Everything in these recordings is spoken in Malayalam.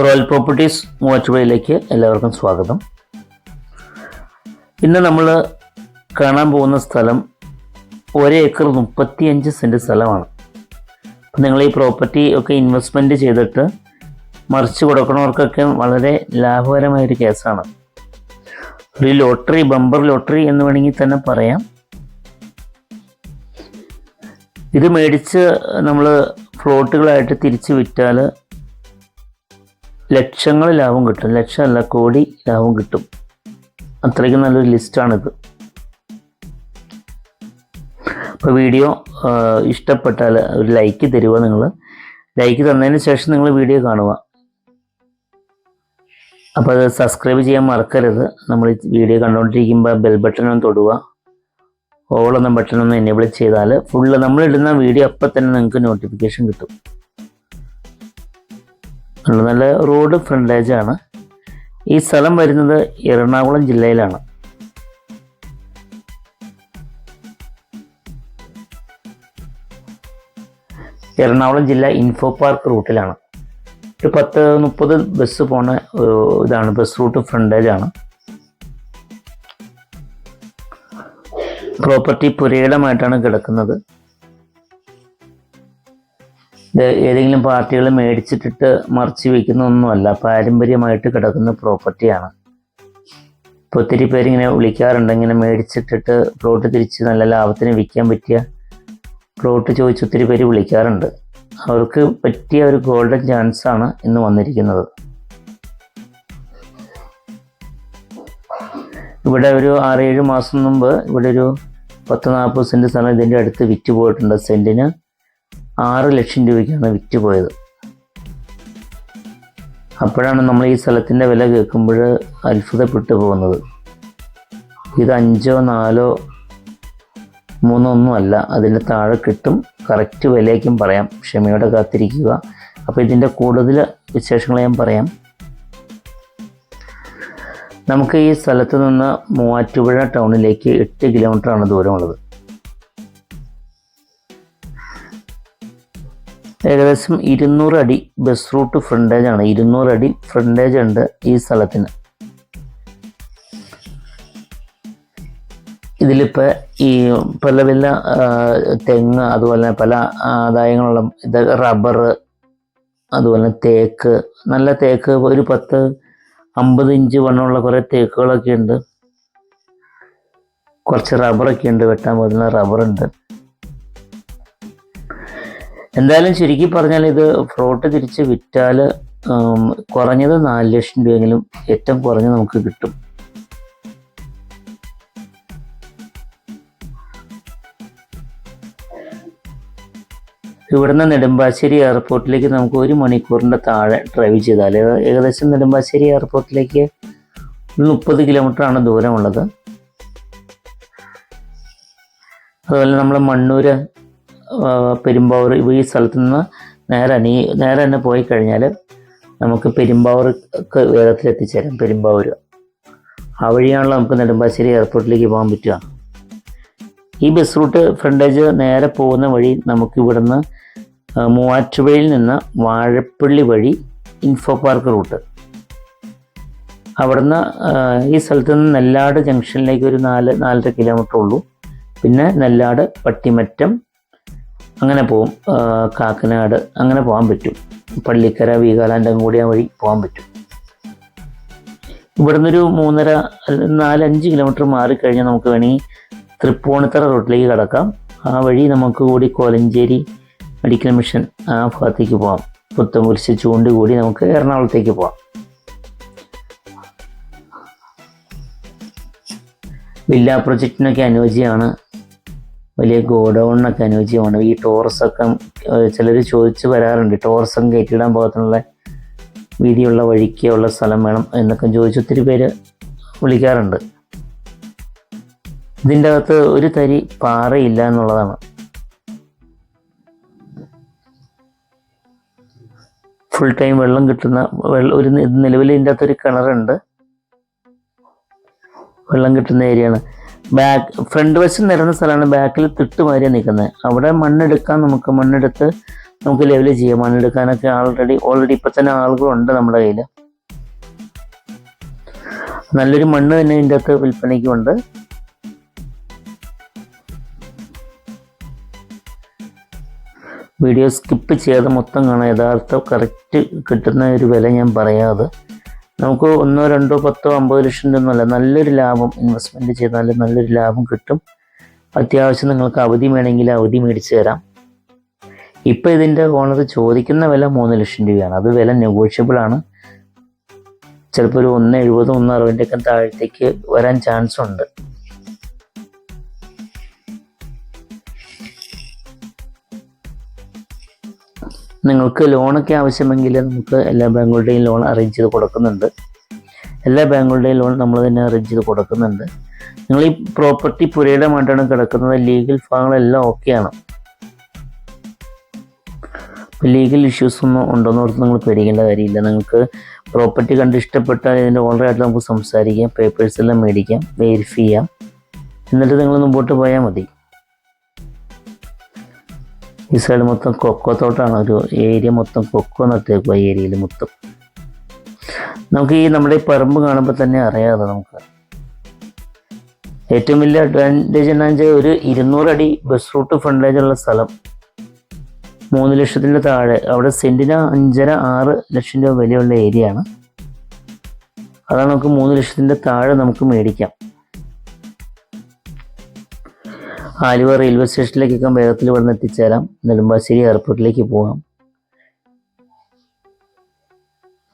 റോയൽ പ്രോപ്പർട്ടീസ് മൂവാറ്റുപുഴയിലേക്ക് എല്ലാവർക്കും സ്വാഗതം. ഇന്ന് നമ്മൾ കാണാൻ പോകുന്ന സ്ഥലം 1 ഏക്കർ 35 സെൻറ്റ് സ്ഥലമാണ്. അപ്പം നിങ്ങൾ ഈ പ്രോപ്പർട്ടി ഒക്കെ ഇൻവെസ്റ്റ്മെൻറ്റ് ചെയ്തിട്ട് മറിച്ച് കൊടുക്കണവർക്കൊക്കെ വളരെ ലാഭകരമായൊരു കേസാണ്. ഒരു ലോട്ടറി, ബമ്പർ ലോട്ടറി എന്ന് വേണമെങ്കിൽ തന്നെ പറയാം. ഇത് മേടിച്ച് നമ്മൾ ഫ്ലോട്ടുകളായിട്ട് തിരിച്ച് വിറ്റാൽ ലക്ഷങ്ങൾ ലാഭം കിട്ടും. ലക്ഷമല്ല, കോടി ലാഭം കിട്ടും. അത്രയ്ക്കും നല്ലൊരു ലിസ്റ്റാണിത്. അപ്പോൾ വീഡിയോ ഇഷ്ടപ്പെട്ടാൽ ഒരു ലൈക്ക് തരുക. നിങ്ങൾ ലൈക്ക് തന്നതിന് ശേഷം നിങ്ങൾ വീഡിയോ കാണുക. അപ്പോൾ അത് സബ്സ്ക്രൈബ് ചെയ്യാൻ മറക്കരുത്. നമ്മൾ വീഡിയോ കണ്ടുകൊണ്ടിരിക്കുമ്പോൾ ബെൽ ബട്ടൺ ഒന്ന് തൊടുക. ഓൾ എന്ന ബട്ടൺ ഒന്ന് എനേബിൾ ചെയ്താൽ ഫുള്ള് നമ്മളിടുന്ന വീഡിയോ അപ്പം തന്നെ നിങ്ങൾക്ക് നോട്ടിഫിക്കേഷൻ കിട്ടും. നല്ല റോഡ് ഫ്രണ്ടേജാണ്. ഈ സ്ഥലം വരുന്നത് എറണാകുളം ജില്ലയിലാണ്. എറണാകുളം ജില്ല ഇൻഫോ പാർക്ക് റൂട്ടിലാണ്. ഒരു 10-30 ബസ് പോണ ഇതാണ്, ബസ് റൂട്ട് ഫ്രണ്ടേജാണ്. പ്രോപ്പർട്ടി പുരയിടമായിട്ടാണ് കിടക്കുന്നത്. ഏതെങ്കിലും പാർട്ടികൾ മേടിച്ചിട്ടിട്ട് മറിച്ച് വയ്ക്കുന്നൊന്നുമല്ല, പാരമ്പര്യമായിട്ട് കിടക്കുന്ന പ്രോപ്പർട്ടിയാണ്. ഇപ്പോൾ ഒത്തിരി പേരിങ്ങനെ വിളിക്കാറുണ്ട്, ഇങ്ങനെ മേടിച്ചിട്ടിട്ട് പ്ലോട്ട് തിരിച്ച് നല്ല ലാഭത്തിന് വിൽക്കാൻ പറ്റിയ പ്ലോട്ട് ചോദിച്ച് ഒത്തിരി പേര് വിളിക്കാറുണ്ട്. അവർക്ക് പറ്റിയ ഒരു ഗോൾഡൻ ചാൻസാണ് ഇന്ന് വന്നിരിക്കുന്നത്. ഇവിടെ ഒരു 6-7 മാസം മുമ്പ് ഇവിടെ ഒരു 10-40 സെൻറ്റ് സ്ഥലം ഇതിൻ്റെ അടുത്ത് വിറ്റ് പോയിട്ടുണ്ട്. സെൻറ്റിന് 6 ലക്ഷം രൂപയ്ക്കാണ് വിറ്റ് പോയത്. അപ്പോഴാണ് നമ്മൾ ഈ സ്ഥലത്തിൻ്റെ വില കേൾക്കുമ്പോൾ അത്ഭുതപ്പെട്ടു പോകുന്നത്. ഇത് 5, 4, 3 ഒന്നുമല്ല, അതിൻ്റെ താഴെ കിട്ടും. കറക്റ്റ് വിലയ്ക്കും പറയാം. ക്ഷമയോടെ കാത്തിരിക്കുക. അപ്പോൾ ഇതിൻ്റെ കൂടുതൽ വിശേഷങ്ങൾ ഞാൻ പറയാം. നമുക്ക് ഈ സ്ഥലത്ത് നിന്ന് മൂവാറ്റുപുഴ ടൗണിലേക്ക് 8 കിലോമീറ്ററാണ് ദൂരമുള്ളത്. ഏകദേശം 200 അടി ബസ് റൂട്ട് ഫ്രണ്ടേജാണ്. 200 അടി ഫ്രണ്ടേജ് ഉണ്ട് ഈ സ്ഥലത്തിന്. ഇതിലിപ്പോൾ ഈ പല പല തെങ്ങ്, അതുപോലെ പല ആദായങ്ങളുള്ള ഇത് റബ്ബർ, അതുപോലെ തേക്ക്, നല്ല തേക്ക്, ഒരു 10-50 ഇഞ്ച് വണ്ണമുള്ള കുറേ തേക്കുകളൊക്കെ ഉണ്ട്. കുറച്ച് റബ്ബറൊക്കെ ഉണ്ട്, വെട്ടാൻ പോകുന്ന റബ്ബറുണ്ട്. എന്തായാലും ശരിക്കും പറഞ്ഞാൽ ഇത് ഫ്ലോട്ട് തിരിച്ച് വിറ്റാൽ കുറഞ്ഞത് 4 ലക്ഷം രൂപയെങ്കിലും ഏറ്റവും കുറഞ്ഞ് നമുക്ക് കിട്ടും. ഇവിടുന്ന് നെടുമ്പാശ്ശേരി എയർപോർട്ടിലേക്ക് നമുക്ക് 1 മണിക്കൂറിൻ്റെ താഴെ ഡ്രൈവ് ചെയ്താൽ ഏകദേശം നെടുമ്പാശ്ശേരി എയർപോർട്ടിലേക്ക് 30 കിലോമീറ്ററാണ് ദൂരമുള്ളത്. അതുപോലെ നമ്മൾ മണ്ണൂർ, പെരുമ്പാവൂർ, ഈ സ്ഥലത്തു നിന്ന് നേരെ തന്നെ പോയി കഴിഞ്ഞാൽ നമുക്ക് പെരുമ്പാവൂർക്ക് വേഗത്തിൽ എത്തിച്ചേരാം. പെരുമ്പാവൂർ ആ വഴിയാണല്ലോ നമുക്ക് നെടുമ്പാശ്ശേരി എയർപോർട്ടിലേക്ക് പോകാൻ പറ്റുക. ഈ ബസ് റൂട്ട് ഫ്രണ്ടേജ് നേരെ പോകുന്ന വഴി നമുക്ക് ഇവിടുന്ന് മൂവാറ്റുപുഴയിൽ നിന്ന് വാഴപ്പള്ളി വഴി ഇൻഫോ പാർക്ക് റൂട്ട്, അവിടുന്ന് ഈ സ്ഥലത്ത് നിന്ന് നെല്ലാട് ജംഗ്ഷനിലേക്ക് ഒരു 4-4.5 കിലോമീറ്റർ ഉള്ളൂ. പിന്നെ നെല്ലാട്, പട്ടിമറ്റം അങ്ങനെ പോവും. കാക്കനാട് അങ്ങനെ പോകാൻ പറ്റും. പള്ളിക്കര, വീഗാലാൻഡും കൂടി ആ വഴി പോകാൻ പറ്റും. ഇവിടെ നിന്നൊരു 3.5-4-5 കിലോമീറ്റർ മാറിക്കഴിഞ്ഞാൽ നമുക്ക് വേണമെങ്കിൽ തൃപ്പൂണിത്തറ റോഡിലേക്ക് കടക്കാം. ആ വഴി നമുക്ക് കൂടി കോലഞ്ചേരി മെഡിക്കൽ മിഷൻ ആ ഭാഗത്തേക്ക് പോകാം. പുത്തൻകുരിശ്, ചൂണ്ടി കൂടി നമുക്ക് എറണാകുളത്തേക്ക് പോകാം. വില്ല പ്രൊജക്റ്റിനൊക്കെ അനുയോജ്യമാണ്. വലിയ ഗോഡൗണിനൊക്കെ അനുയോജ്യമാണ്. ഈ ടോറസൊക്കെ ചിലർ ചോദിച്ച് വരാറുണ്ട്. ടോറസം കയറ്റിടാൻ പോകത്തുള്ള വീതിയുള്ള വഴിക്കുള്ള സ്ഥലം വേണം എന്നൊക്കെ ചോദിച്ച് ഒത്തിരി പേര് വിളിക്കാറുണ്ട്. ഇതിൻ്റെ അകത്ത് ഒരു തരി പാറയില്ല എന്നുള്ളതാണ്. ഫുൾ ടൈം വെള്ളം കിട്ടുന്ന ഒരു നിലവിൽ ഇതിൻ്റെ അകത്തൊരു കിണറുണ്ട്. വെള്ളം കിട്ടുന്ന ഏരിയയാണ്. ഫ്രണ്ട് വശം നിരന്ന സ്ഥലമാണ്. ബാക്കിൽ തിട്ടുമാരിയാണ് നിൽക്കുന്നത്. അവിടെ മണ്ണെടുക്കാൻ നമുക്ക് മണ്ണെടുത്ത് നമുക്ക് ലെവൽ ചെയ്യാം. മണ്ണെടുക്കാനൊക്കെ ഓൾറെഡി ഇപ്പം തന്നെ ആളുകളുണ്ട് നമ്മുടെ കയ്യിൽ. നല്ലൊരു മണ്ണ് തന്നെ ഇതിൻ്റെ അകത്ത് വിൽപ്പനയ്ക്കുണ്ട്. വീഡിയോ സ്കിപ്പ് ചെയ്യാതെ മൊത്തം കാണാം. യഥാർത്ഥ കറക്റ്റ് കിട്ടുന്ന ഒരു വില ഞാൻ പറയാതെ, നമുക്ക് 1, 2, 10, 50 ലക്ഷം രൂപ ഒന്നുമല്ല, നല്ലൊരു ലാഭം ഇൻവെസ്റ്റ്മെൻറ്റ് ചെയ്താൽ നല്ലൊരു ലാഭം കിട്ടും. അത്യാവശ്യം നിങ്ങൾക്ക് അവധി വേണമെങ്കിൽ അവധി മേടിച്ച് തരാം. ഇപ്പം ഇതിൻ്റെ ഓണർ ചോദിക്കുന്ന വില 3 ലക്ഷം രൂപയാണ്. അത് വില നെഗോഷ്യബിൾ ആണ്. ചിലപ്പോൾ ഒരു 1,70, 1,60 ഒക്കെ താഴത്തേക്ക് വരാൻ ചാൻസ് ഉണ്ട്. നിങ്ങൾക്ക് ലോണൊക്കെ ആവശ്യമെങ്കിൽ നമുക്ക് എല്ലാ ബാങ്കുകളുടെയും ലോൺ അറേഞ്ച് ചെയ്ത് കൊടുക്കുന്നുണ്ട്. എല്ലാ ബാങ്കുകളുടെയും ലോൺ നമ്മൾ തന്നെ അറേഞ്ച് ചെയ്ത് കൊടുക്കുന്നുണ്ട്. നിങ്ങൾ ഈ പ്രോപ്പർട്ടി പുരയിടമായിട്ടാണ് കിടക്കുന്നത്. ലീഗൽ ഭാഗങ്ങളെല്ലാം ഓക്കെയാണ്. ലീഗൽ ഇഷ്യൂസ് ഒന്നും ഉണ്ടോയെന്ന് ഓർത്ത് നിങ്ങൾ പേടിക്കേണ്ട കാര്യമില്ല. നിങ്ങൾക്ക് പ്രോപ്പർട്ടി കണ്ട് ഇഷ്ടപ്പെട്ടാൽ ഇതിൻ്റെ ഓണറായിട്ട് നമുക്ക് സംസാരിക്കാം, പേപ്പേഴ്സ് എല്ലാം മേടിക്കാം, വെരിഫൈ ചെയ്യാം, എന്നിട്ട് നിങ്ങൾ മുമ്പോട്ട് പോയാൽ മതി. ഈ സൈഡ് മൊത്തം കൊക്കോ തോട്ടാണ്. ഒരു ഏരിയ മൊത്തം കൊക്കോ നട്ടേക്കുക. ഈ ഏരിയയിൽ മൊത്തം നമുക്ക് നമ്മുടെ ഈ പറമ്പ് കാണുമ്പോൾ തന്നെ അറിയാതെ നമുക്ക് ഏറ്റവും വലിയ അഡ്വാൻറ്റേജ് എന്താണെന്ന് വെച്ചാൽ ഒരു 200 അടി ബസ് റൂട്ട് ഫ്രണ്ടേജുള്ള സ്ഥലം 3 ലക്ഷത്തിൻ്റെ താഴെ. അവിടെ സെൻറ്റിന് 5.5-6 ലക്ഷം രൂപ വിലയുള്ള ഏരിയ ആണ്. അതാണ് നമുക്ക് 3 ലക്ഷത്തിൻ്റെ താഴെ നമുക്ക് മേടിക്കാം. ആലുവ റെയിൽവേ സ്റ്റേഷനിലേക്കൊക്കെ വേഗത്തിൽ ഇവിടെ നിന്ന് എത്തിച്ചേരാം. നെടുമ്പാശ്ശേരി എയർപോർട്ടിലേക്ക് പോകാം.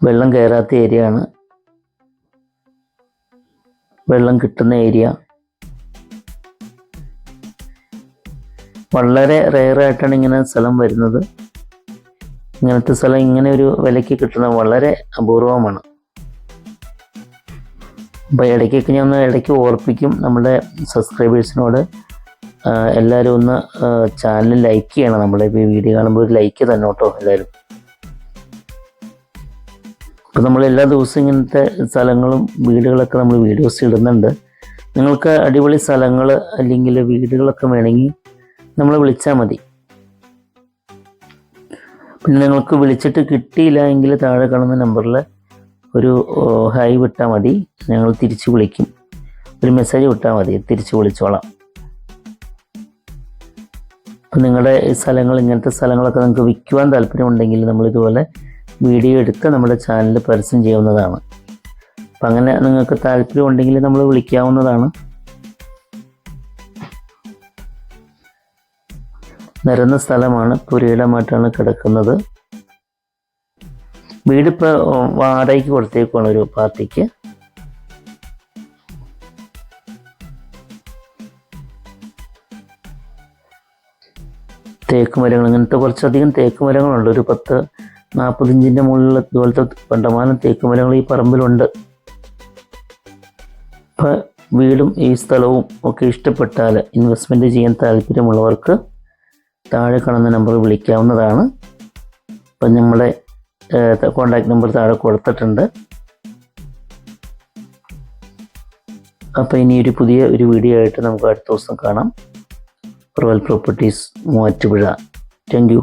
വെള്ളം കയറാത്ത ഏരിയ ആണ്. വെള്ളം കിട്ടുന്ന ഏരിയ. വളരെ റെയറായിട്ടാണ് ഇങ്ങനെ സ്ഥലം വരുന്നത്. ഇങ്ങനത്തെ സ്ഥലം ഇങ്ങനെ ഒരു വിലയ്ക്ക് കിട്ടുന്നത് വളരെ അപൂർവമാണ്. അപ്പോൾ ഇടയ്ക്കൊക്കെ ഞാൻ ഇടയ്ക്ക് ഓർപ്പിക്കും നമ്മുടെ സബ്സ്ക്രൈബേഴ്സിനോട്, എല്ലാവരും ഒന്ന് ചാനൽ ലൈക്ക് ചെയ്യണം. നമ്മുടെ ഇപ്പോൾ ഈ വീഡിയോ കാണുമ്പോൾ ഒരു ലൈക്ക് തന്നെ കേട്ടോ എല്ലാവരും. അപ്പോൾ നമ്മൾ എല്ലാ ദിവസവും ഇങ്ങനത്തെ സ്ഥലങ്ങളും വീടുകളൊക്കെ നമ്മൾ വീഡിയോസ് ഇടുന്നുണ്ട്. നിങ്ങൾക്ക് അടിപൊളി സ്ഥലങ്ങൾ അല്ലെങ്കിൽ വീടുകളൊക്കെ വേണമെങ്കിൽ നമ്മളെ വിളിച്ചാൽ മതി. പിന്നെ നിങ്ങൾക്ക് വിളിച്ചിട്ട് കിട്ടിയില്ല എങ്കിൽ താഴെ കാണുന്ന നമ്പറിൽ ഒരു ഹായ് വിട്ടാൽ മതി. ഞങ്ങൾ തിരിച്ച് വിളിക്കും. ഒരു മെസ്സേജ് വിട്ടാൽ മതി, തിരിച്ച് വിളിച്ചോളാം. അപ്പം നിങ്ങളുടെ സ്ഥലങ്ങൾ, ഇങ്ങനത്തെ സ്ഥലങ്ങളൊക്കെ നിങ്ങൾക്ക് വിൽക്കുവാൻ താല്പര്യമുണ്ടെങ്കിൽ നമ്മളിതുപോലെ വീഡിയോ എടുത്ത് നമ്മുടെ ചാനലിൽ പരസ്യം ചെയ്യാവുന്നതാണ്. അപ്പം അങ്ങനെ നിങ്ങൾക്ക് താല്പര്യം ഉണ്ടെങ്കിൽ നമ്മൾ വിളിക്കാവുന്നതാണ്. നിരന്ന സ്ഥലമാണ്, പുരയിടമായിട്ടാണ് കിടക്കുന്നത്. വീടിപ്പോൾ വാടകയ്ക്ക് കൊടുത്തേക്കാണ് ഒരു പാർട്ടിക്ക്. തേക്ക് മരങ്ങൾ, ഇങ്ങനത്തെ കുറച്ചധികം തേക്ക് മരങ്ങളുണ്ട്. ഒരു 10-40 ഇഞ്ചിൻ്റെ മുകളിൽ ഇതുപോലത്തെ കണ്ടമാനം തേക്ക് മരങ്ങൾ ഈ പറമ്പിലുണ്ട്. അപ്പോൾ വീടും ഈ സ്ഥലവും ഒക്കെ ഇഷ്ടപ്പെട്ടാൽ ഇൻവെസ്റ്റ്മെൻറ്റ് ചെയ്യാൻ താല്പര്യമുള്ളവർക്ക് താഴെ കാണുന്ന നമ്പർ വിളിക്കാവുന്നതാണ്. അപ്പം നമ്മുടെ കോൺടാക്ട് നമ്പർ താഴെ കൊടുത്തിട്ടുണ്ട്. അപ്പോൾ ഇനി പുതിയ ഒരു വീഡിയോ ആയിട്ട് നമുക്ക് അടുത്ത ദിവസം കാണാം. Royal properties Muvattupuzha. Thank you.